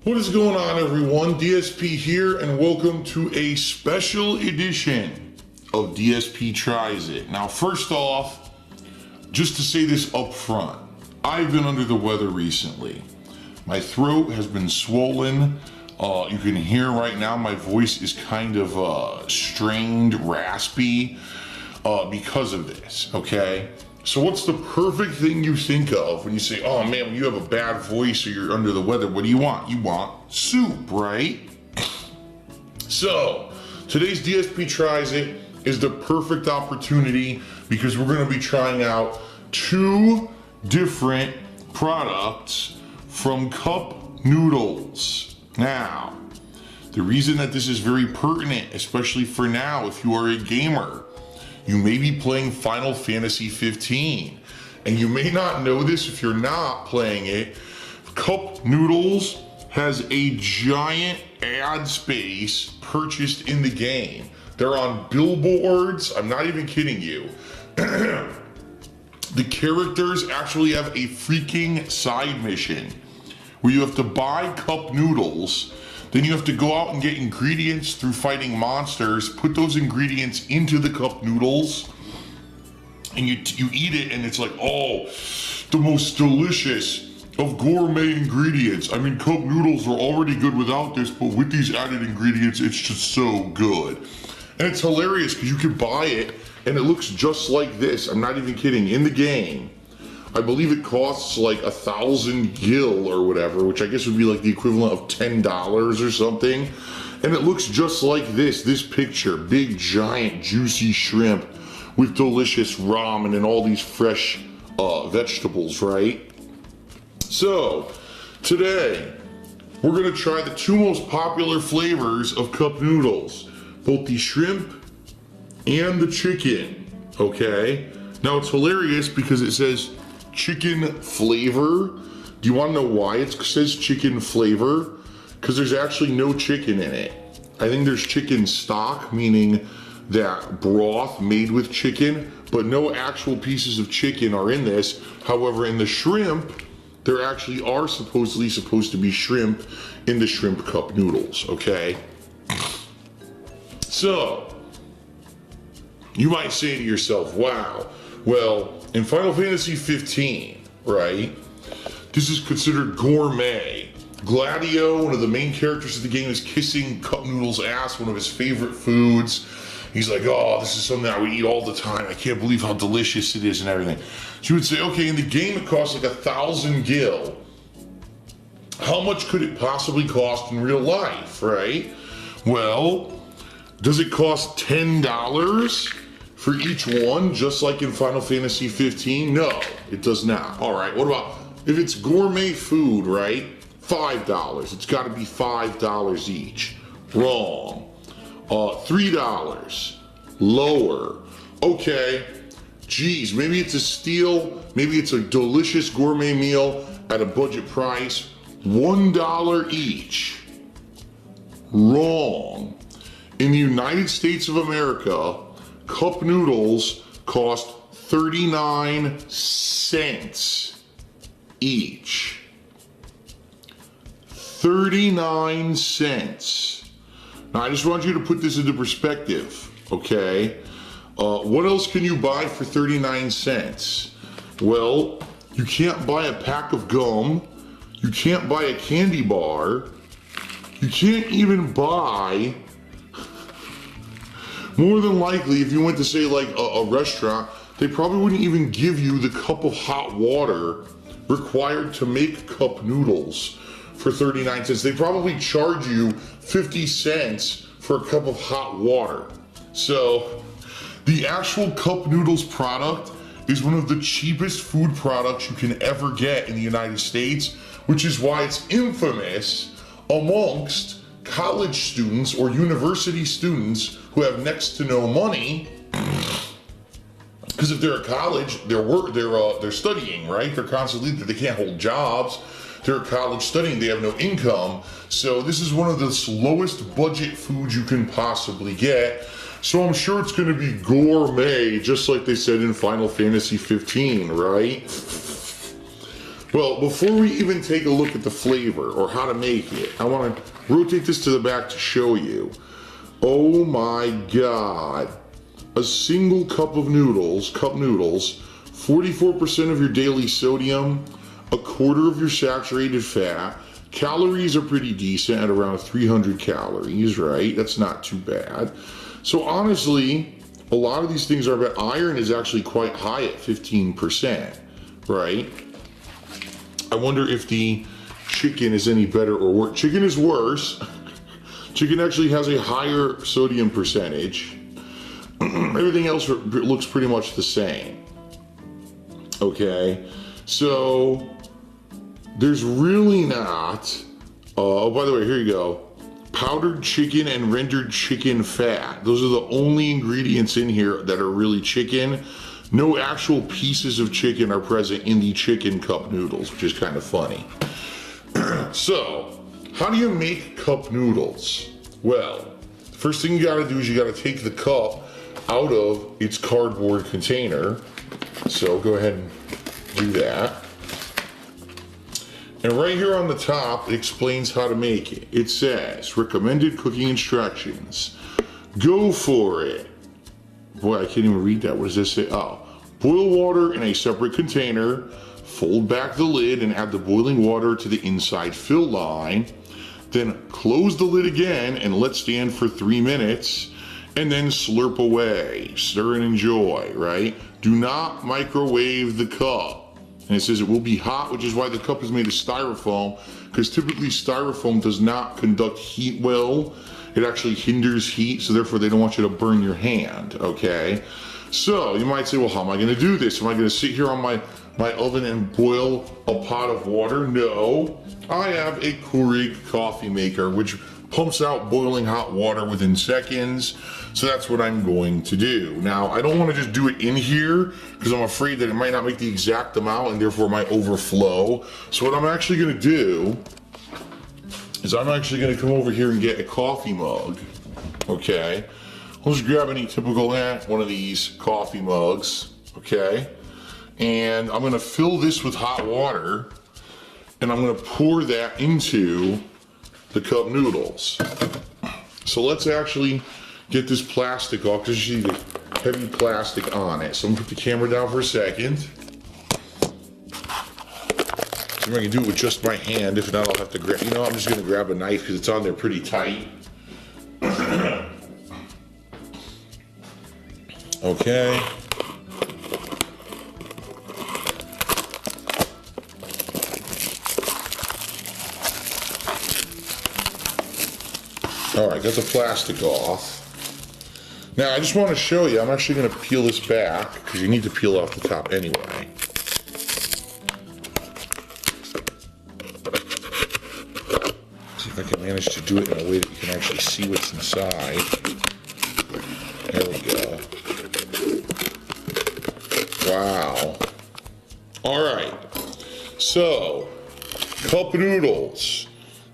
What is going on, everyone? DSP here, and welcome to a special edition of DSP Tries It. Now, first off, just to say this up front, I've been under the weather recently. My throat has been swollen. You can hear right now my voice is kind of strained, raspy because of this, okay? So what's the perfect thing you think of when you say, oh man, when you have a bad voice or you're under the weather, what do you want? You want soup, right? So today's DSP Tries It is the perfect opportunity because we're gonna be trying out two different products from Cup Noodles. Now, the reason that this is very pertinent, especially for now, if you are a gamer, you may be playing Final Fantasy 15, and you may not know this if you're not playing it. Cup Noodles has a giant ad space purchased in the game. They're on billboards, I'm not even kidding you. The characters actually have a freaking side mission where you have to buy cup noodles. Then you have to go out and get ingredients through fighting monsters, put those ingredients into the cup noodles, and you eat it, and it's like, oh, the most delicious of gourmet ingredients. I mean, cup noodles are already good without this, but with these added ingredients, it's just so good. And it's hilarious because you can buy it, and it looks just like this. I'm not even kidding. In the game, I believe it costs like 1,000 gil or whatever, which I guess would be like the equivalent of $10 or something. And it looks just like this picture, big, giant, juicy shrimp with delicious ramen and all these fresh vegetables, right? So, today, we're gonna try the two most popular flavors of cup noodles, both the shrimp and the chicken, okay? Now it's hilarious because it says chicken flavor. Do you want to know why it says chicken flavor? Because there's actually no chicken in it. I think there's chicken stock, meaning that broth made with chicken, but no actual pieces of chicken are in this. However, in the shrimp, there actually are supposedly supposed to be shrimp in the shrimp cup noodles, okay? So, you might say to yourself, wow, well, in Final Fantasy 15, right, this is considered gourmet. Gladio, one of the main characters of the game, is kissing cup noodles' ass, one of his favorite foods. He's like, oh, this is something I would eat all the time. I can't believe how delicious it is and everything. So you would say, okay, in the game it costs like 1,000 gil. How much could it possibly cost in real life, right? Well, does it cost $10? For each one, just like in Final Fantasy 15? No, it does not. All right, what about if it's gourmet food, right? $5. It's got to be $5 each. Wrong. $3. Lower. Okay. Geez, maybe it's a steal. Maybe it's a delicious gourmet meal at a budget price. $1 each. Wrong. In the United States of America, cup noodles cost 39 cents each. 39 cents. Now, I just want you to put this into perspective, okay? What else can you buy for 39 cents? Well, you can't buy a pack of gum. You can't buy a candy bar. You can't even buy, more than likely, if you went to say like a restaurant, they probably wouldn't even give you the cup of hot water required to make cup noodles for 39 cents. They probably charge you 50 cents for a cup of hot water. So the actual cup noodles product is one of the cheapest food products you can ever get in the United States, which is why it's infamous amongst college students or university students who have next to no money, because if they're at college, they're studying, right? They're constantly, they can't hold jobs. They're at college studying, they have no income. So this is one of the lowest budget foods you can possibly get. So I'm sure it's gonna be gourmet, just like they said in Final Fantasy 15, right? Well, before we even take a look at the flavor or how to make it, I want to rotate this to the back to show you. Oh my God. A single cup of noodles, 44% of your daily sodium, a quarter of your saturated fat. Calories are pretty decent at around 300 calories, right? That's not too bad. So honestly, a lot of these things are about iron is actually quite high at 15%, right? I wonder if the chicken is any better or worse. Chicken is worse. Chicken actually has a higher sodium percentage. Everything else looks pretty much the same. Okay, so there's really not, oh, by the way, here you go. Powdered chicken and rendered chicken fat. Those are the only ingredients in here that are really chicken. No actual pieces of chicken are present in the chicken cup noodles, which is kind of funny. So, how do you make cup noodles? Well, the first thing you gotta do is you gotta take the cup out of its cardboard container. So go ahead and do that. And right here on the top, it explains how to make it. It says, recommended cooking instructions. Go for it. Boy, I can't even read that. What does this say? Oh, boil water in a separate container, fold back the lid and add the boiling water to the inside fill line. Then close the lid again and let stand for 3 minutes. And then slurp away, stir and enjoy, right? Do not microwave the cup. And it says it will be hot, which is why the cup is made of styrofoam, because typically styrofoam does not conduct heat well. It actually hinders heat, so therefore they don't want you to burn your hand, okay? So you might say, well, how am I gonna do this? Am I gonna sit here on my oven and boil a pot of water? No, I have a Keurig coffee maker, which pumps out boiling hot water within seconds. So that's what I'm going to do. Now, I don't want to just do it in here because I'm afraid that it might not make the exact amount and therefore might overflow. So what I'm actually going to do is I'm actually going to come over here and get a coffee mug. Okay. I'll just grab any typical one of these coffee mugs. Okay. And I'm going to fill this with hot water and I'm going to pour that into the cup noodles. So let's actually get this plastic off because you see the heavy plastic on it. So I'm gonna put the camera down for a second. See if I can do it with just my hand. If not, I'll have to grab, you know, I'm just gonna grab a knife because it's on there pretty tight. Okay. All right, got the plastic off. Now, I just want to show you, I'm actually going to peel this back, because you need to peel off the top anyway. See if I can manage to do it in a way that you can actually see what's inside. There we go. Wow. All right, so, cup noodles.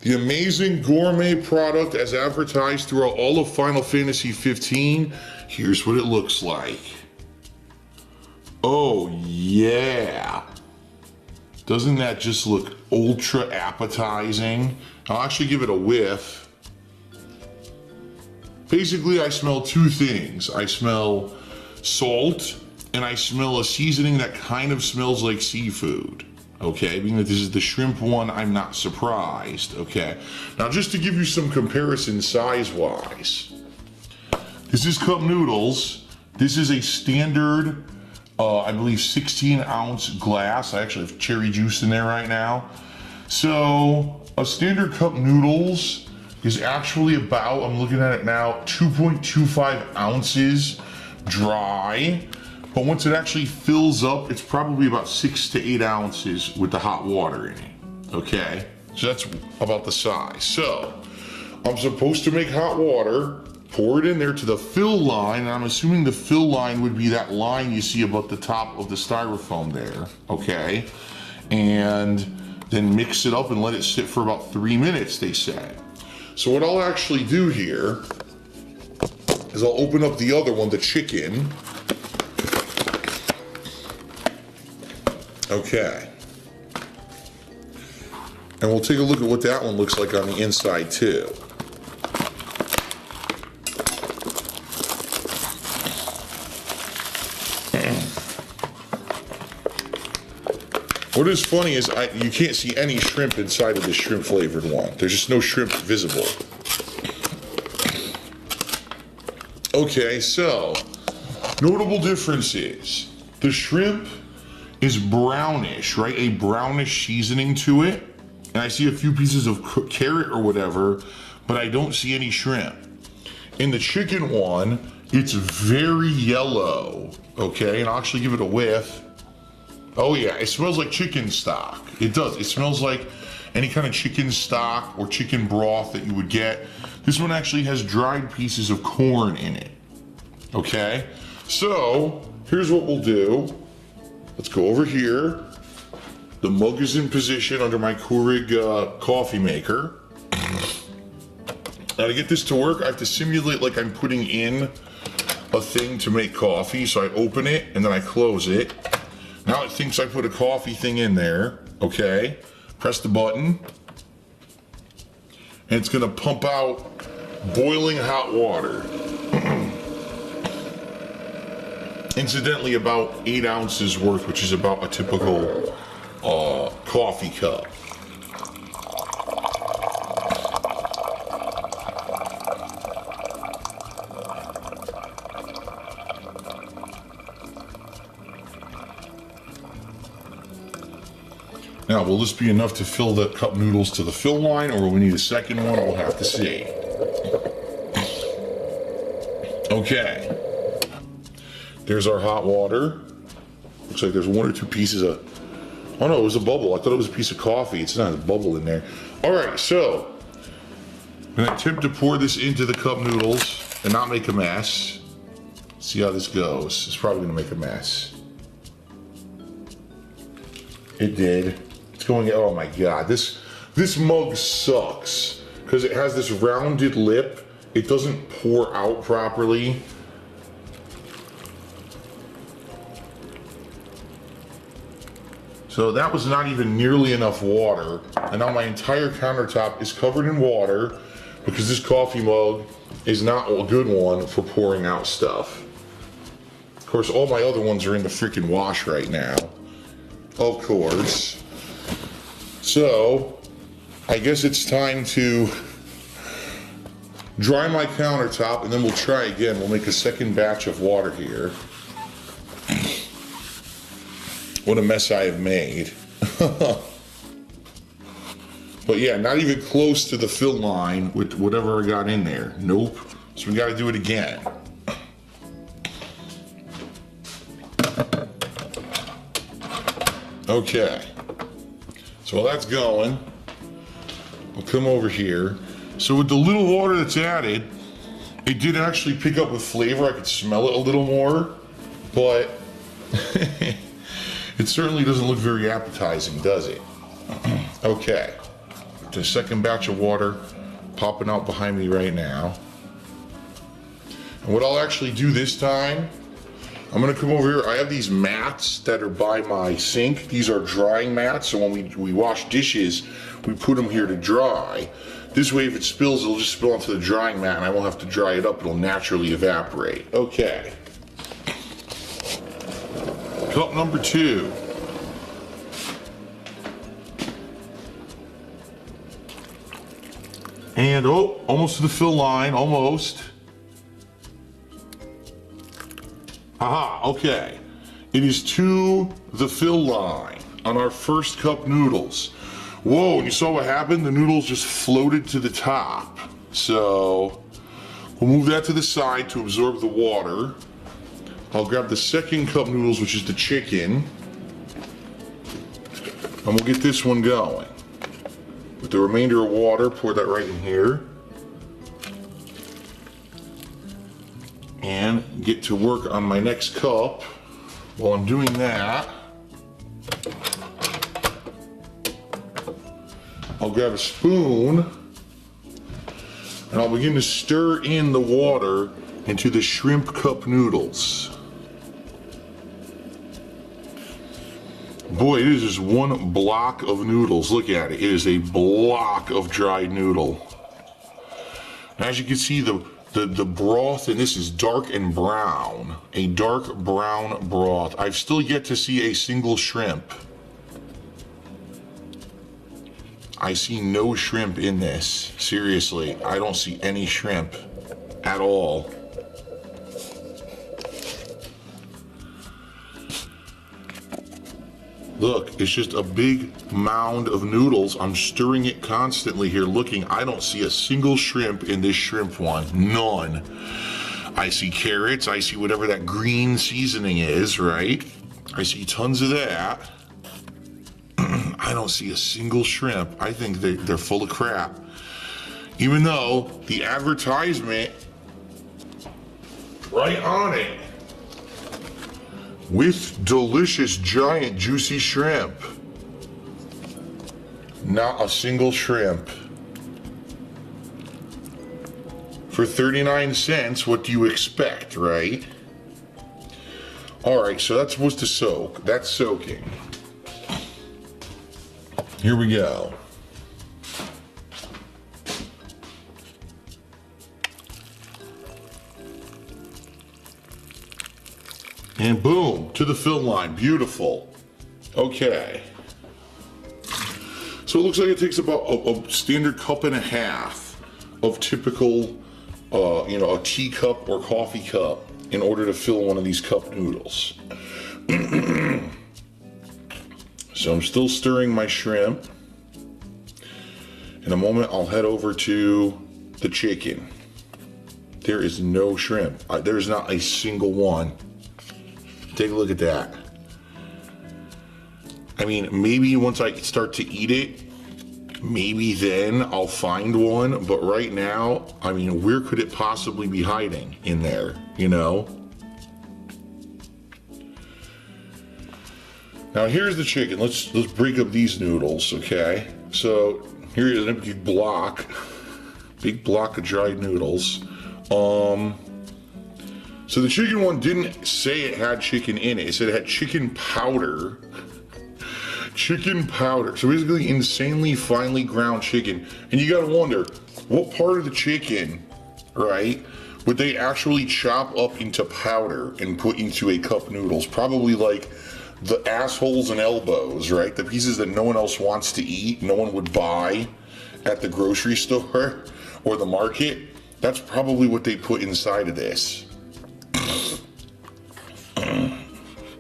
The amazing gourmet product as advertised throughout all of Final Fantasy 15. Here's what it looks like. Oh yeah. Doesn't that just look ultra appetizing? I'll actually give it a whiff. Basically, I smell two things. I smell salt and I smell a seasoning that kind of smells like seafood. Okay, being that this is the shrimp one, I'm not surprised, okay? Now, just to give you some comparison size-wise, this is cup noodles. This is a standard, I believe 16-ounce glass. I actually have cherry juice in there right now. So, a standard cup noodles is actually about, I'm looking at it now, 2.25 ounces dry. But once it actually fills up, it's probably about 6 to 8 ounces with the hot water in it, okay? So that's about the size. So, I'm supposed to make hot water, pour it in there to the fill line, and I'm assuming the fill line would be that line you see above the top of the styrofoam there, okay? And then mix it up and let it sit for about 3 minutes, they said. So what I'll actually do here is I'll open up the other one, the chicken. Okay. And we'll take a look at what that one looks like on the inside too. What is funny is you can't see any shrimp inside of the shrimp flavored one. There's just no shrimp visible. Okay, so notable differences. The shrimp is brownish, right? A brownish seasoning to it. And I see a few pieces of carrot or whatever, but I don't see any shrimp. In the chicken one, it's very yellow, okay? And I'll actually give it a whiff. Oh yeah, it smells like chicken stock. It does. It smells like any kind of chicken stock or chicken broth that you would get. This one actually has dried pieces of corn in it, okay? So, here's what we'll do. Let's go over here. The mug is in position under my Keurig coffee maker. Now to get this to work, I have to simulate like I'm putting in a thing to make coffee. So I open it and then I close it. Now it thinks I put a coffee thing in there, okay? Press the button. And it's gonna pump out boiling hot water. Incidentally, about 8 ounces worth, which is about a typical coffee cup. Now, will this be enough to fill the cup noodles to the fill line, or will we need a second one? We'll have to see. Okay. There's our hot water. Looks like there's 1 or 2 pieces of... Oh no, it was a bubble. I thought it was a piece of coffee. It's not a bubble in there. All right, so I'm gonna attempt to pour this into the cup noodles and not make a mess. See how this goes. It's probably gonna make a mess. It did. It's going, oh my God. This mug sucks because it has this rounded lip. It doesn't pour out properly. So that was not even nearly enough water. And now my entire countertop is covered in water because this coffee mug is not a good one for pouring out stuff. Of course, all my other ones are in the freaking wash right now. Of course. So, I guess it's time to dry my countertop and then we'll try again. We'll make a second batch of water here. What a mess I have made. But yeah, not even close to the fill line with whatever I got in there. Nope. So we gotta do it again. Okay. So while that's going, I'll come over here. So with the little water that's added, it did actually pick up with flavor. I could smell it a little more, but it certainly doesn't look very appetizing, does it? Okay. The second batch of water popping out behind me right now. And what I'll actually do this time, I'm gonna come over here. I have these mats that are by my sink. These are drying mats, so when we wash dishes, we put them here to dry. This way, if it spills, it'll just spill onto the drying mat and I won't have to dry it up. It'll naturally evaporate. Okay. Cup number 2. And oh, almost to the fill line, almost. Aha, okay. It is to the fill line on our first cup noodles. Whoa, and you saw what happened? The noodles just floated to the top. So we'll move that to the side to absorb the water. I'll grab the second cup noodles, which is the chicken, and we'll get this one going. With the remainder of water, pour that right in here. And get to work on my next cup. While I'm doing that, I'll grab a spoon and I'll begin to stir in the water into the shrimp cup noodles. Boy, it is just one block of noodles. Look at it. It is a block of dried noodle. As you can see, the broth in this is dark and brown. A dark brown broth. I've still yet to see a single shrimp. I see no shrimp in this. Seriously, I don't see any shrimp at all. Look, it's just a big mound of noodles. I'm stirring it constantly here looking. I don't see a single shrimp in this shrimp one. None. I see carrots. I see whatever that green seasoning is, right? I see tons of that. I don't see a single shrimp. I think they're full of crap. Even though the advertisement right on it with delicious giant juicy shrimp. Not a single shrimp. For 39 cents, what do you expect, right? All right, so that's supposed to soak. That's soaking. Here we go. And boom, to the fill line. Beautiful. Okay. So it looks like it takes about a standard cup and a half of typical, a teacup or coffee cup in order to fill one of these cup noodles. So I'm still stirring my shrimp. In a moment, I'll head over to the chicken. There is no shrimp. There's not a single one. Take a look at that. I mean, maybe once I start to eat it, maybe then I'll find one. But right now, I mean, where could it possibly be hiding in there, you know? Now here's the chicken. Let's break up these noodles, okay? So here is a big block of dried noodles. So the chicken one didn't say it had chicken in it. It said it had chicken powder. Chicken powder. So basically insanely finely ground chicken. And you gotta wonder, what part of the chicken, right, would they actually chop up into powder and put into a cup noodles? Probably like the assholes and elbows, right? The pieces that no one else wants to eat, no one would buy at the grocery store or the market. That's probably what they put inside of this.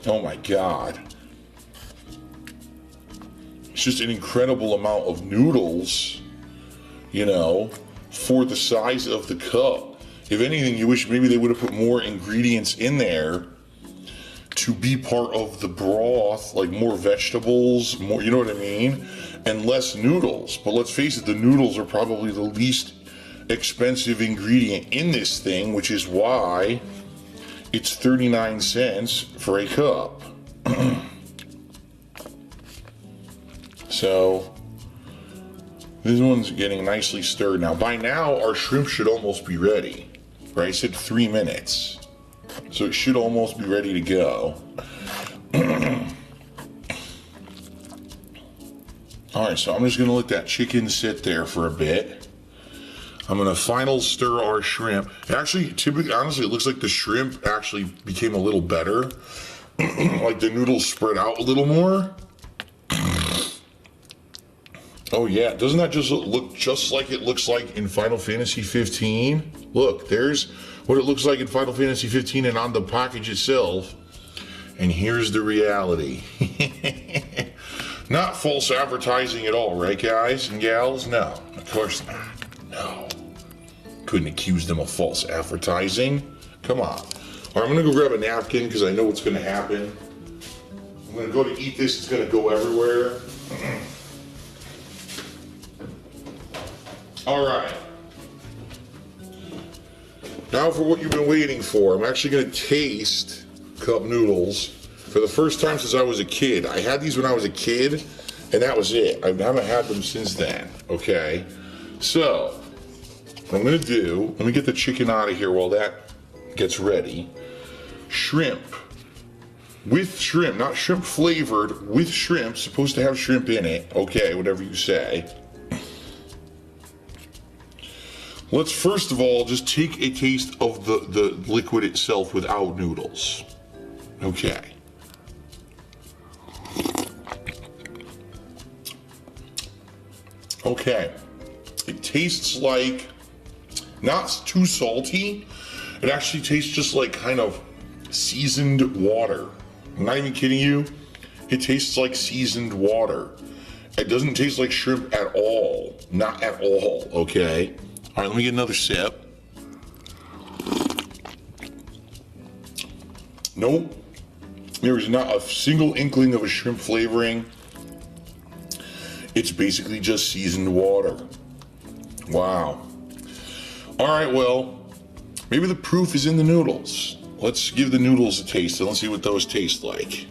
Oh my God. It's just an incredible amount of noodles, you know, for the size of the cup. If anything, you wish maybe they would have put more ingredients in there to be part of the broth, like more vegetables, more, you know what I mean? And less noodles. But let's face it, the noodles are probably the least expensive ingredient in this thing, which is why it's 39 cents for a cup. So this one's getting nicely stirred now. By now, our shrimp should almost be ready, right? I said 3 minutes. So it should almost be ready to go. All right, so I'm just gonna let that chicken sit there for a bit. I'm gonna final stir our shrimp. Actually, typically, honestly, it looks like the shrimp actually became a little better. Like the noodles spread out a little more. Oh yeah, doesn't that just look just like it looks like in Final Fantasy 15? Look, there's what it looks like in Final Fantasy 15 and on the package itself. And here's the reality. Not false advertising at all, right guys and gals? No, of course not. No. Couldn't accuse them of false advertising. Come on. All right, I'm gonna go grab a napkin because I know what's gonna happen. I'm gonna go to eat this, it's gonna go everywhere. All right. Now for what you've been waiting for. I'm actually gonna taste cup noodles for the first time since I was a kid. I had these when I was a kid, and that was it. I haven't had them since then, okay? So, what I'm gonna do, let me get the chicken out of here while that gets ready. Shrimp. with shrimp, not shrimp flavored, with shrimp, supposed to have shrimp in it. Okay, whatever you say. Let's first of all just take a taste of the liquid itself without noodles. Okay. Okay. It tastes like, not too salty. It actually tastes just like kind of seasoned water. I'm not even kidding you. It tastes like seasoned water. It doesn't taste like shrimp at all. Not at all, okay? All right, let me get another sip. Nope. There is not a single inkling of a shrimp flavoring. It's basically just seasoned water. Wow. All right, well, maybe the proof is in the noodles. Let's give the noodles a taste and let's see what those taste like.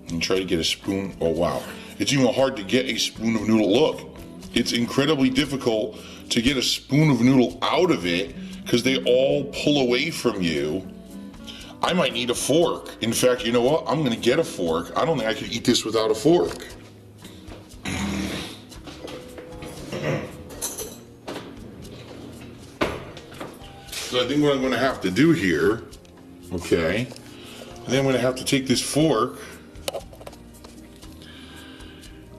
And try to get a spoon. Oh, wow. It's even hard to get a spoon of noodle. Look, it's incredibly difficult to get a spoon of noodle out of it because they all pull away from you. I might need a fork. In fact, you know what? I'm gonna get a fork. I don't think I could eat this without a fork. So I think what I'm gonna have to do here, okay, I think I'm gonna have to take this fork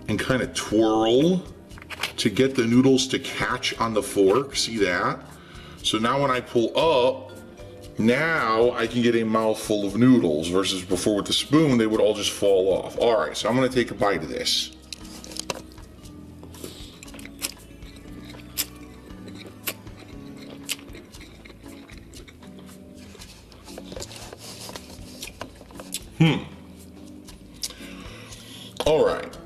and kind of twirl to get the noodles to catch on the fork. See that? So now when I pull up, now I can get a mouthful of noodles versus before with the spoon, they would all just fall off. All right, so I'm gonna take a bite of this. All right.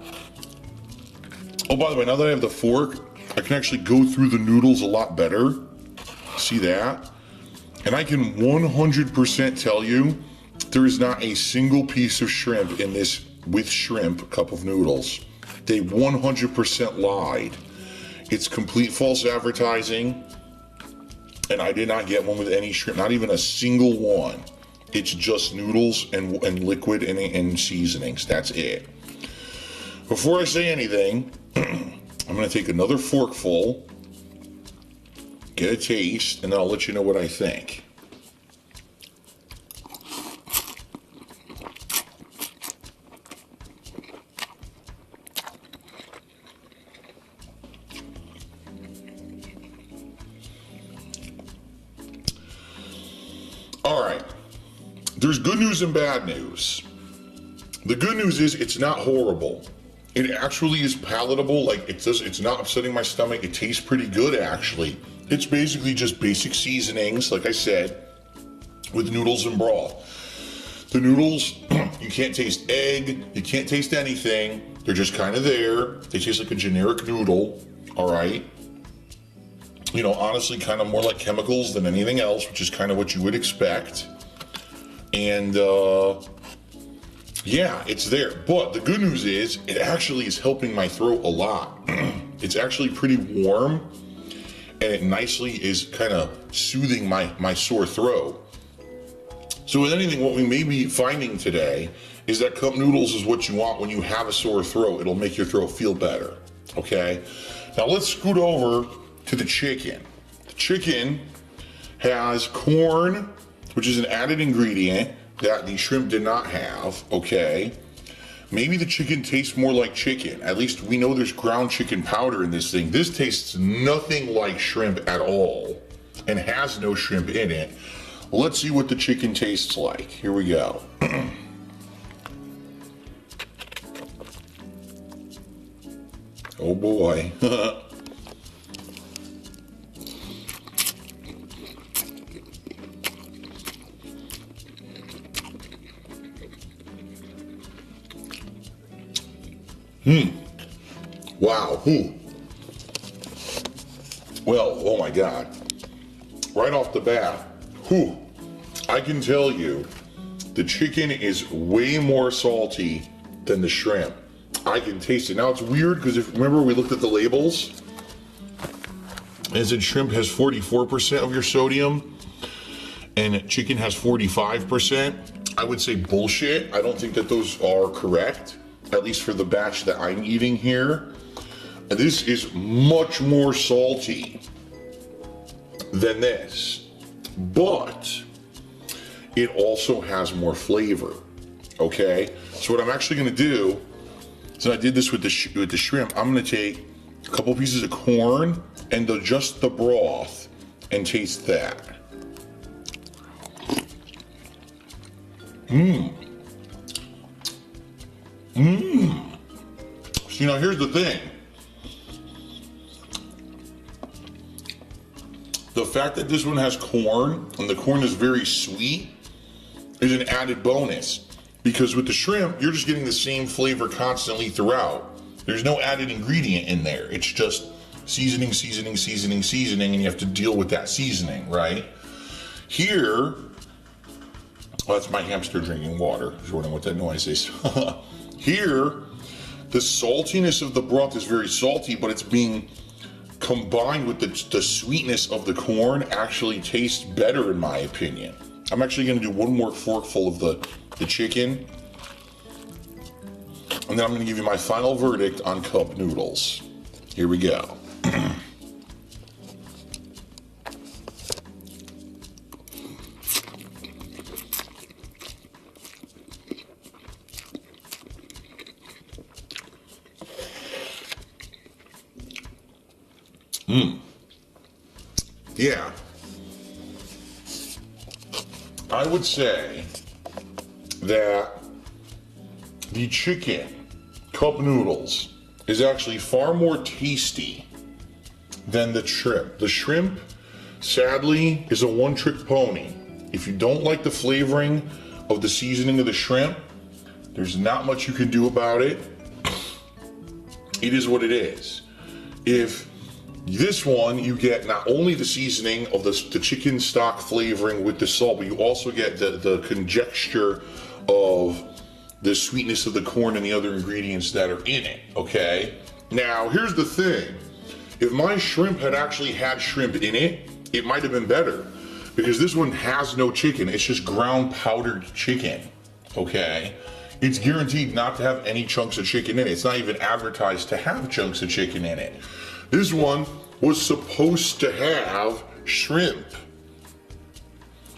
Oh, by the way, now that I have the fork, I can actually go through the noodles a lot better. See that? And I can 100% tell you there is not a single piece of shrimp in this with shrimp cup of noodles. They 100% lied. It's complete false advertising. And I did not get one with any shrimp, not even a single one. It's just noodles and liquid and seasonings. That's it. Before I say anything, I'm going to take another forkful, get a taste, and then I'll let you know what I think. All right. There's good news and bad news. The good news is it's not horrible. It actually is palatable. Like it's not upsetting my stomach. It tastes pretty good actually. It's basically just basic seasonings, like I said, with noodles and broth. The noodles, you can't taste egg, you can't taste anything. They're just kind of there. They taste like a generic noodle, all right? You know, honestly, kind of more like chemicals than anything else, which is kind of what you would expect. And yeah, it's there. But the good news is it actually is helping my throat a lot. It's actually pretty warm and it nicely is kind of soothing my sore throat. So with anything, what we may be finding today is that cup noodles is what you want when you have a sore throat. It'll make your throat feel better, okay? Now let's scoot over to the chicken. The chicken has corn, which is an added ingredient that the shrimp did not have, okay? Maybe the chicken tastes more like chicken. At least we know there's ground chicken powder in this thing. This tastes nothing like shrimp at all and has no shrimp in it. Let's see what the chicken tastes like. Here we go. Oh boy. Wow. Well, oh my God. Right off the bat, I can tell you the chicken is way more salty than the shrimp. I can taste it. Now it's weird because if remember we looked at the labels and it said shrimp has 44% of your sodium and chicken has 45%, I would say bullshit. I don't think that those are correct, at least for the batch that I'm eating here. This is much more salty than this, but it also has more flavor, okay? So what I'm actually gonna do, so I did this with the shrimp, I'm gonna take a couple pieces of corn and just the broth and taste that. See, now here's the thing. The fact that this one has corn, and the corn is very sweet, is an added bonus. Because with the shrimp, you're just getting the same flavor constantly throughout. There's no added ingredient in there. It's just seasoning, seasoning, seasoning, seasoning, and you have to deal with that seasoning, right? Here, well, that's my hamster drinking water, if you're wondering what that noise is. Here, the saltiness of the broth is very salty, but it's being combined with the sweetness of the corn actually tastes better, in my opinion. I'm actually gonna do one more forkful of the chicken, and then I'm gonna give you my final verdict on cup noodles. Here we go. Yeah. I would say that the chicken cup noodles is actually far more tasty than the shrimp. The shrimp, sadly, is a one-trick pony. If you don't like the flavoring of the seasoning of the shrimp, there's not much you can do about it. It is what it is. If this one, you get not only the seasoning of the chicken stock flavoring with the salt, but you also get the conjecture of the sweetness of the corn and the other ingredients that are in it, okay? Now, here's the thing. If my shrimp had actually had shrimp in it, it might have been better, because this one has no chicken. It's just ground powdered chicken, okay? It's guaranteed not to have any chunks of chicken in it. It's not even advertised to have chunks of chicken in it. This one was supposed to have shrimp.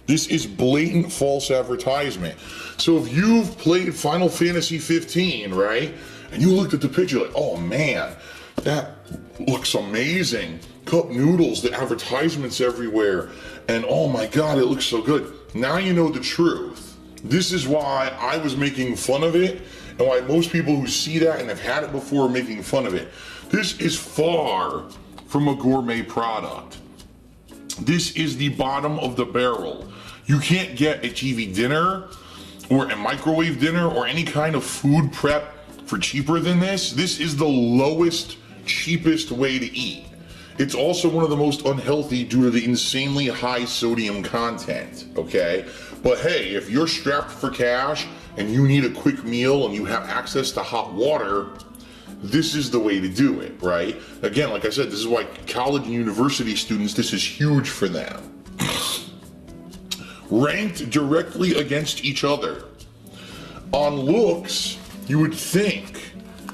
This is blatant false advertisement. So if you've played Final Fantasy 15, right, and you looked at the picture like, oh man, that looks amazing. Cup noodles, the advertisements everywhere, and oh my God, it looks so good. Now you know the truth. This is why I was making fun of it, and why most people who see that and have had it before are making fun of it. This is far from a gourmet product. This is the bottom of the barrel. You can't get a TV dinner or a microwave dinner or any kind of food prep for cheaper than this. This is the lowest, cheapest way to eat. It's also one of the most unhealthy due to the insanely high sodium content, okay? But hey, if you're strapped for cash and you need a quick meal and you have access to hot water, this is the way to do it, right? Again, like I said, this is why college and university students, this is huge for them. Ranked directly against each other. On looks, you would think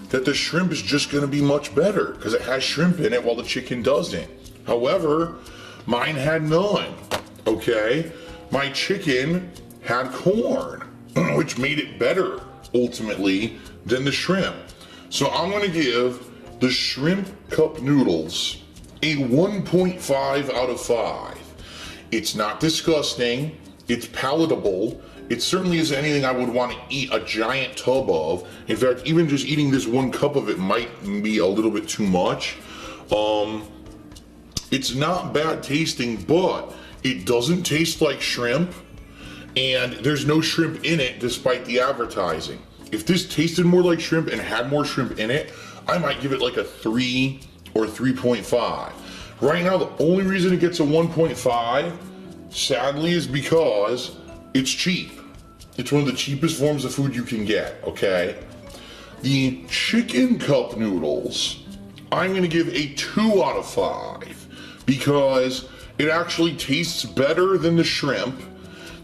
that the shrimp is just gonna be much better because it has shrimp in it while the chicken doesn't. However, mine had none, okay? My chicken had corn, which made it better, ultimately, than the shrimp. So I'm gonna give the shrimp cup noodles a 1.5 out of 5. It's not disgusting, it's palatable. It certainly isn't anything I would want to eat a giant tub of. In fact, even just eating this one cup of it might be a little bit too much. It's not bad tasting, but it doesn't taste like shrimp, and there's no shrimp in it despite the advertising. If this tasted more like shrimp and had more shrimp in it, I might give it like a 3 or 3.5. Right now, the only reason it gets a 1.5, sadly, is because it's cheap. It's one of the cheapest forms of food you can get, okay? The chicken cup noodles, I'm gonna give a 2 out of 5 because it actually tastes better than the shrimp.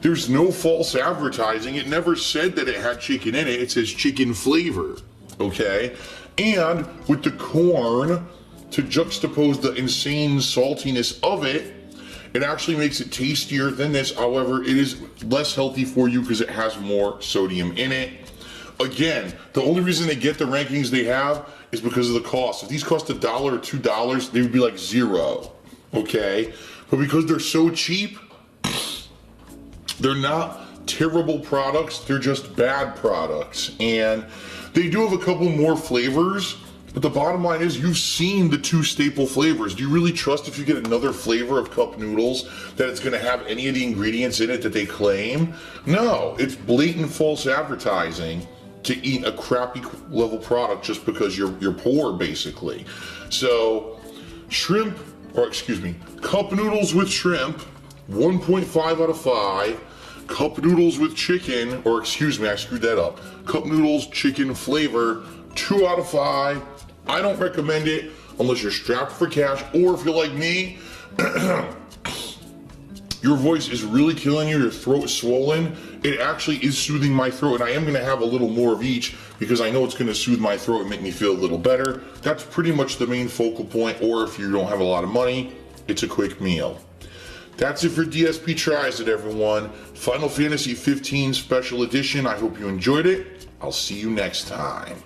There's no false advertising. It never said that it had chicken in it. It says chicken flavor, okay? And with the corn, to juxtapose the insane saltiness of it, it actually makes it tastier than this. However, it is less healthy for you because it has more sodium in it. Again, the only reason they get the rankings they have is because of the cost. If these cost $1 or $2, they would be like $0, okay? But because they're so cheap, they're not terrible products, they're just bad products. And they do have a couple more flavors, but the bottom line is you've seen the 2 staple flavors. Do you really trust if you get another flavor of cup noodles that it's gonna have any of the ingredients in it that they claim? No, it's blatant false advertising to eat a crappy level product just because you're poor, basically. So cup noodles with shrimp, 1.5 out of 5. Cup noodles with chicken, or excuse me, I screwed that up. Cup noodles chicken flavor, 2 out of 5. I don't recommend it unless you're strapped for cash, or if you're like me, your voice is really killing you, your throat is swollen. It actually is soothing my throat, and I am gonna have a little more of each because I know it's gonna soothe my throat and make me feel a little better. That's pretty much the main focal point, or if you don't have a lot of money, it's a quick meal. That's it for DSP Tries It, everyone. Final Fantasy 15 Special Edition. I hope you enjoyed it. I'll see you next time.